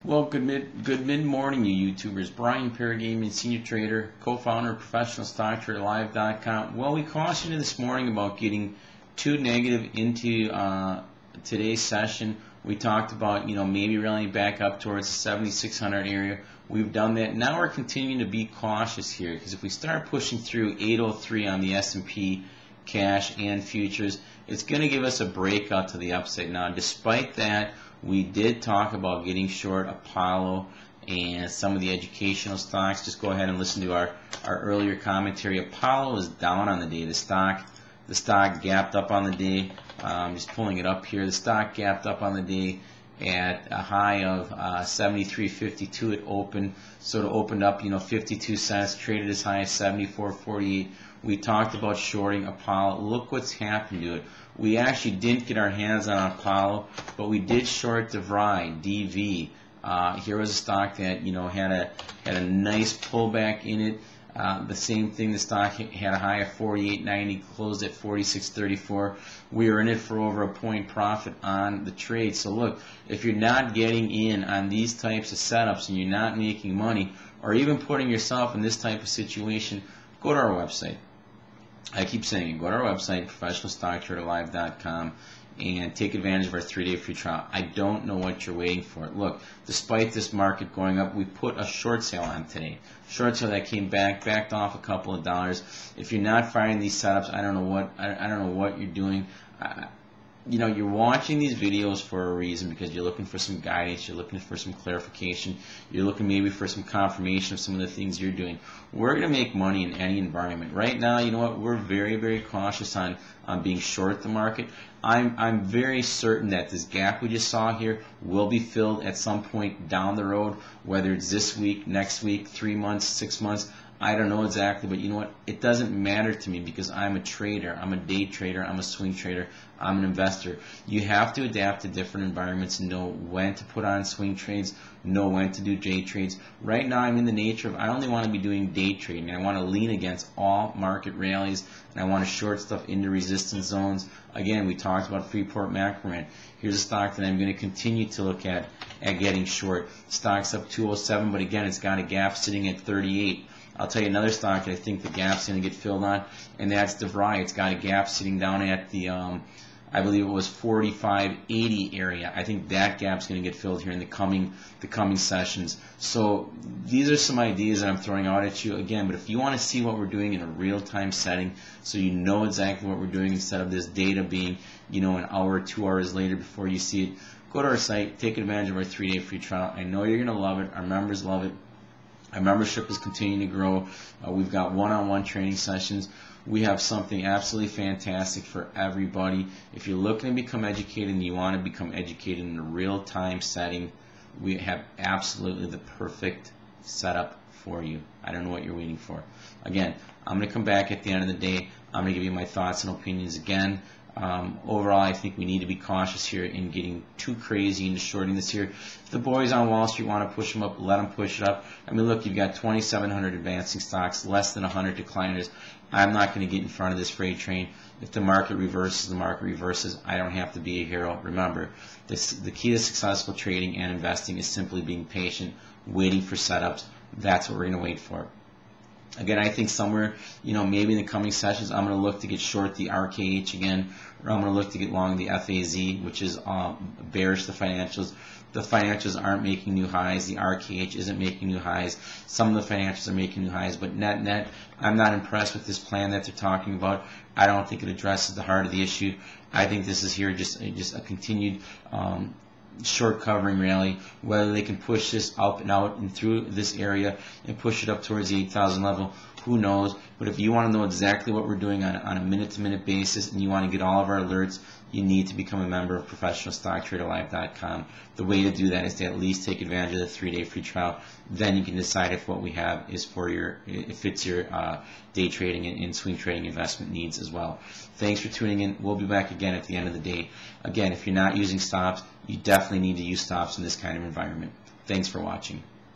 Well, good mid morning, you YouTubers. Brian Paragaming, senior trader, co-founder of ProfessionalStockTraderLive.com. Well, we cautioned you this morning about getting too negative into today's session. We talked about maybe rallying back up towards the 7,600 area. We've done that. Now we're continuing to be cautious here because if we start pushing through 803 on the S&P cash and futures, it's going to give us a breakout to the upside. Now, despite that, we did talk about getting short Apollo and some of the educational stocks. Just go ahead and listen to our earlier commentary. Apollo is down on the day. The stock gapped up on the day. Just pulling it up here. The stock gapped up on the day at a high of 73.52. It opened, sort of opened up, 52 cents, traded as high as 74.48. We talked about shorting Apollo. Look what's happened to it. We actually didn't get our hands on Apollo, but we did short DeVry, DV. Here was a stock that had a nice pullback in it. The same thing, the stock had a high of 48.90, closed at 46.34. We were in it for over a point profit on the trade. So look, if you're not getting in on these types of setups and you're not making money, or even putting yourself in this type of situation, go to our website. I keep saying it. Go to our website, ProfessionalStockTraderLive.com, and take advantage of our 3-day free trial. I don't know what you're waiting for. Look, despite this market going up, we put a short sale on today. Short sale that came backed off a couple of dollars. If you're not finding these setups, I don't know what you're doing. You're watching these videos for a reason, because you're looking for some guidance, you're looking for some clarification, you're looking maybe for some confirmation of some of the things you're doing. We're going to make money in any environment. Right now, you know what, we're very, very cautious on being short the market. I'm very certain that this gap we just saw here will be filled at some point down the road, whether it's this week, next week, 3 months, 6 months. I don't know exactly, but you know what? It doesn't matter to me because I'm a trader. I'm a day trader. I'm a swing trader. I'm an investor. You have to adapt to different environments and know when to put on swing trades, know when to do day trades. Right now, I'm in the nature of I only want to be doing day trading. I want to lean against all market rallies, and I want to short stuff into resistance zones. Again, we talked about Freeport-McMoRan. Here's a stock that I'm going to continue to look at getting short. Stock's up 207, but again, it's got a gap sitting at 38. I'll tell you another stock that I think the gap's going to get filled on, and that's DeVry. It's got a gap sitting down at the, I believe it was 45.80 area. I think that gap's going to get filled here in the coming sessions. So these are some ideas that I'm throwing out at you again. But if you want to see what we're doing in a real-time setting, so you know exactly what we're doing instead of this data being, an hour or 2 hours later before you see it, go to our site, take advantage of our 3-day free trial. I know you're going to love it. Our members love it. Our membership is continuing to grow. We've got one-on-one training sessions. We have something absolutely fantastic for everybody. If you're looking to become educated and you want to become educated in a real-time setting, we have absolutely the perfect setup for you. I don't know what you're waiting for. Again, I'm going to come back at the end of the day. I'm going to give you my thoughts and opinions again. Overall, I think we need to be cautious here in getting too crazy into shorting this here. If the boys on Wall Street want to push them up, let them push it up. I mean, look, you've got 2,700 advancing stocks, less than 100 decliners. I'm not going to get in front of this freight train. If the market reverses, the market reverses. I don't have to be a hero. Remember, the key to successful trading and investing is simply being patient, waiting for setups. That's what we're going to wait for. Again, I think somewhere, maybe in the coming sessions, I'm going to look to get short the RKH again, or I'm going to look to get long the FAZ, which is bearish the financials. The financials aren't making new highs. The RKH isn't making new highs. Some of the financials are making new highs, but net, I'm not impressed with this plan that they're talking about. I don't think it addresses the heart of the issue. I think this is here just a continued short covering rally. Whether they can push this up and out and through this area and push it up towards the 8,000 level, who knows? But if you want to know exactly what we're doing on a minute-to-minute basis and you want to get all of our alerts, you need to become a member of ProfessionalStockTraderLive.com. The way to do that is to at least take advantage of the 3-day free trial. Then you can decide if what we have is for if it's your day trading and swing trading investment needs as well. Thanks for tuning in. We'll be back again at the end of the day. Again, if you're not using stops, you definitely need to use stops in this kind of environment. Thanks for watching.